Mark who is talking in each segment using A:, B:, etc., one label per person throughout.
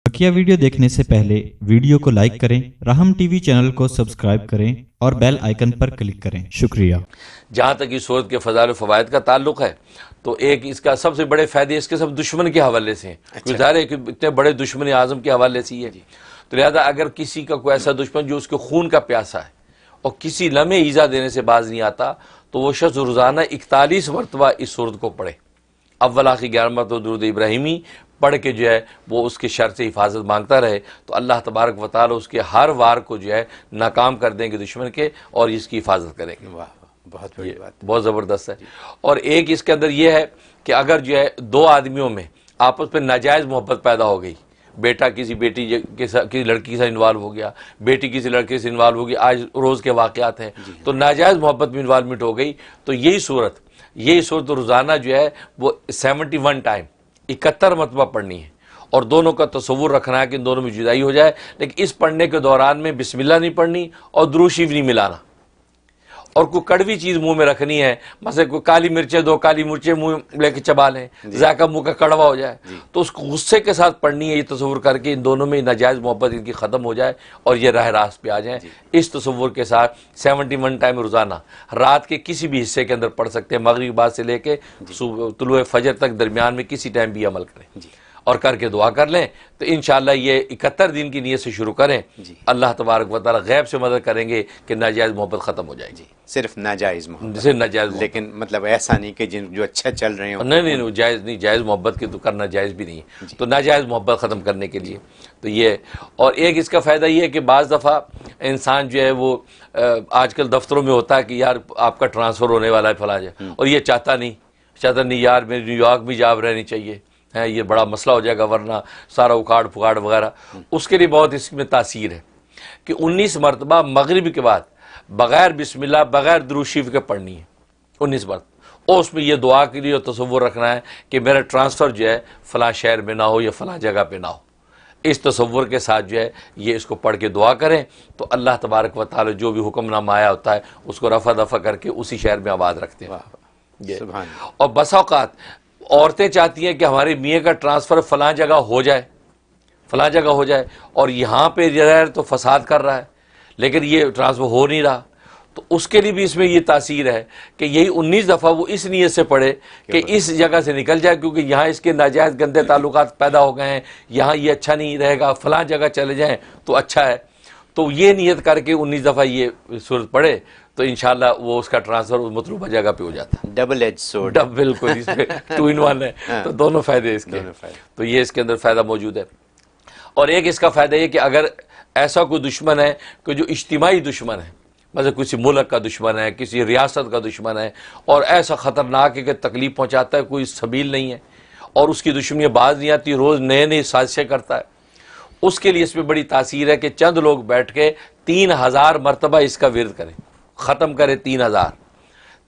A: बकिया video देखने से पहले वीडियो को लाइक करें, राहम टीवी चैनल को सब्सक्राइब करें और बेल आइकन पर क्लिक करें। शुक्रिया।
B: जहाँ तक इस सूरत के फ़ज़ाइल फ़वाइद का ताल्लुक़ है तो एक इसका सबसे बड़े फ़ायदे इसके सब दुश्मन के हवाले से हैं।
C: अच्छा।
B: ज़ाहिर है कि इतने बड़े दुश्मन आज़म के हवाले से ही है। तो लिहाजा अगर किसी का कोई ऐसा दुश्मन जो उसके खून का प्यासा है और किसी लम्हे ईज़ा देने से बाज नहीं आता तो वो शख्स रोज़ाना 41 मरतबा इस सूरत को पढ़े। अव्वल आखिर 11 मरतबा दुरूद इब्राहिमी पढ़ के जो है वो उसके शर से हिफाजत मांगता रहे तो अल्लाह तबारक व तआला उसके हर वार को जो है नाकाम कर देंगे दुश्मन के और इसकी हिफाजत करेंगे।
C: वाह, बहुत बड़ी बात,
B: बहुत ज़बरदस्त है। और एक इसके अंदर ये है कि अगर जो है दो आदमियों में आपस में नाजायज़ मोहब्बत पैदा हो गई, बेटा किसी बेटी के साथ किसी लड़की से इन्वॉल्व हो गया, बेटी किसी लड़के से इन्वॉल्व हो गई, आज रोज़ के वाक़यात हैं, तो नाजायज़ मोहब्बत में इन्वॉल्वमेंट हो गई तो यही सूरत रोज़ाना जो है वो 71 टाइम 71 मरतबा पढ़नी है और दोनों का तसव्वुर रखना है कि इन दोनों में जुदाई हो जाए। लेकिन इस पढ़ने के दौरान में बिस्मिल्लाह नहीं पढ़नी और दुरूद शरीफ नहीं मिलाना और कोई कड़वी चीज़ मुंह में रखनी है, मतलब कोई काली मिर्चें, 2 काली मिर्चें मुंह लेके चबा लें, जायका मुंह का कड़वा हो जाए तो उसको गुस्से के साथ पढ़नी है। ये तसव्वुर करके इन दोनों में नाजायज़ मोहब्बत इनकी ख़त्म हो जाए और ये राह रास्त पे आ जाएँ। इस तसव्वुर के साथ 71 टाइम रोज़ाना रात के किसी भी हिस्से के अंदर पढ़ सकते हैं, मगरिब बाद से लेके तुलुए फजर तक दरमियान में किसी टाइम भी अमल करें और करके दुआ कर लें तो इंशाअल्लाह ये 71 दिन की नीयत से शुरू करें। अल्लाह तबारक व तआला गैब से मदद करेंगे कि नाजायज़ मोहब्बत ख़त्म हो जाएगी।
C: सिर्फ नाजायज़ मोहब्बत,
B: सिर्फ नाजायज़,
C: लेकिन मतलब ऐसा नहीं कि जिन जो अच्छा चल रहे हो
B: नहीं जायज़ नहीं, जायज़ मोहब्बत की तो करना जायज़ भी नहीं है। तो नाजायज़ मोहब्बत ख़त्म करने के लिए तो ये, और एक इसका फ़ायदा ये है कि बाज़ दफ़ा इंसान जो है वो आजकल दफ्तरों में होता है कि यार आपका ट्रांसफ़र होने वाला है फलां जगह और ये चाहता नहीं यार मेरी न्यूयॉर्क भी जॉब रहनी चाहिए है, ये बड़ा मसला हो जाएगा वरना सारा उखाड़ फुखाड़ वगैरह। उसके लिए बहुत इसमें तासीर है कि 19 मरतबा मगरिब के बाद बग़ैर बिस्मिल्लाह बग़ैर दुरूद शरीफ के पढ़नी है 19 मरतबा। और उसमें ये दुआ के लिए तसव्वुर रखना है कि मेरा ट्रांसफ़र जो है फ़लाँ शहर में ना हो या फ़लाँ जगह पे ना हो। इस तसव्वुर के साथ जो है ये इसको पढ़ के दुआ करें तो अल्लाह तबारक व तआला जो भी हुक्मनामा आया होता है उसको रफ़ा दफ़ा करके उसी शहर में आबाद रखते हैं। और बसा औक़ात औरतें चाहती हैं कि हमारे मियाँ का ट्रांसफ़र फ़लाँ जगह हो जाए और यहाँ पे रह तो फसाद कर रहा है लेकिन ये ट्रांसफ़र हो नहीं रहा, तो उसके लिए भी इसमें ये तासीर है कि यही 19 दफ़ा वो इस नीयत से पढ़े कि इस जगह से निकल जाए क्योंकि यहाँ इसके नाजायज़ गंदे ताल्लुकात पैदा हो गए हैं, यहाँ ये अच्छा नहीं रहेगा, फ़लाँ जगह चले जाएँ तो अच्छा है। तो ये नीयत करके 19 दफ़ा ये सूरत पढ़े तो इंशाल्लाह वो उसका ट्रांसफ़र मतलूबा जगह पे हो जाता है।
C: डबल एज सोर्ड,
B: बिल्कुल, इसमें 2 in 1 है तो दोनों फ़ायदे इसके, तो ये इसके अंदर फ़ायदा मौजूद है। और एक इसका फ़ायदा ये कि अगर ऐसा कोई दुश्मन है कि जो इज्तिमाई दुश्मन है, मतलब किसी मुल्क का दुश्मन है, किसी रियासत का दुश्मन है और ऐसा ख़तरनाक है कि तकलीफ़ पहुँचाता है, कोई सबील नहीं है और उसकी दुश्मनी बाज नहीं आती, रोज़ नए साजिशें करता है, उसके लिए इसमें बड़ी तासीर है कि चंद लोग बैठ के 3000 मरतबा इसका विर्द करें, ख़त्म करें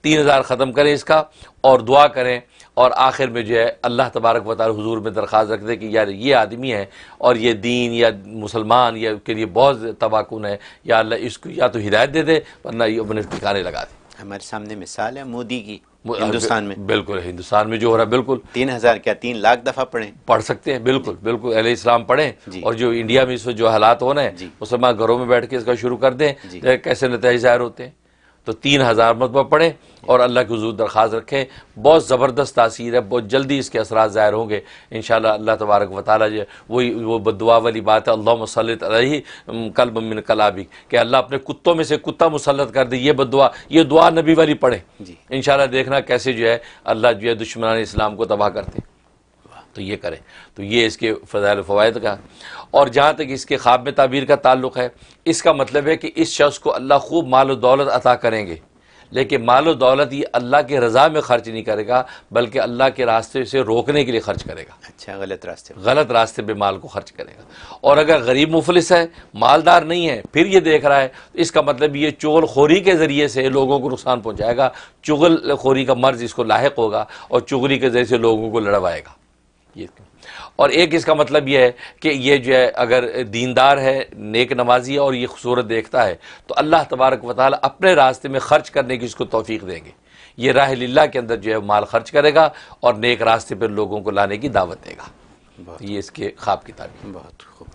B: 3000 ख़त्म करें इसका और दुआ करें और आखिर में जो है अल्लाह तबारक व तआला हुजूर में दरख्वास्त रख दे कि यार ये आदमी है और ये दीन या मुसलमान या के लिए बहुत तबाकुन है, या अल्लाह इसको या तो हिदायत दे दे वरना ये अपने ठिकाने लगा दे।
C: हमारे सामने मिसाल है मोदी की हिंदुस्तान में,
B: बिल्कुल हिंदुस्तान में जो हो रहा है, बिल्कुल
C: 3000 क्या 3 लाख दफ़ा पढ़ सकते
B: हैं, बिल्कुल अहले इस्लाम पढ़ें और जो इंडिया में इस वक्त जो हालात हो रहे हैं मुसलमान घरों में बैठ के इसका शुरू कर दें, कैसे नतीजे ज़ाहिर होते हैं। तो 3000 मरतबा पढ़ें और अल्लाह के हुजूर दरख्वास्त रखें, बहुत ज़बरदस्त तासीर है, बहुत जल्दी इसके असरात ज़ाहिर होंगे इंशाअल्लाह। अल्लाह तबारक व तआला जो वो बद्दुआ वाली बात है, अल्लाहुम्मा सल्लित अलैहि कल्बम मिन कलाबिक, कि अल्लाह अपने कुत्तों में से कुत्ता मुसल्लत कर दे। ये दुआ नबी वाली पढ़ें इंशाअल्लाह, देखना कैसे जो है अल्लाह जो है दुश्मनान इस्लाम को तबाह करते हैं। तो ये करें, तो ये इसके फ़ज़ाइल फ़वाइद का। और जहाँ तक इसके ख्वाब में ताबीर का ताल्लुक़ है, इसका मतलब है कि इस शख्स को अल्लाह खूब माल और दौलत अता करेंगे, लेकिन माल और दौलत ये अल्लाह के रज़ा में ख़र्च नहीं करेगा बल्कि अल्लाह के रास्ते से रोकने के लिए ख़र्च करेगा।
C: अच्छा, गलत रास्ते
B: पे माल को खर्च करेगा। और अगर गरीब मुफलिस है, मालदार नहीं है, फिर ये देख रहा है तो इसका मतलब ये चुगलखोरी के ज़रिए से लोगों को नुकसान पहुँचाएगा, चुगलखोरी का मर्ज़ इसको लाहिक होगा और चुगली के ज़रिए से लोगों को लड़वाएगा। ये और एक इसका मतलब यह है कि ये जो है अगर दीनदार है, नेक नमाजी है और ये सूरत देखता है तो अल्लाह तबारक व तआला अपने रास्ते में ख़र्च करने की इसको तौफीक देंगे। ये राह लिल्लाह के अंदर जो है माल खर्च करेगा और नेक रास्ते पर लोगों को लाने की दावत देगा। یہ اس کے خواب کی تعبیر.
C: بہت خوب.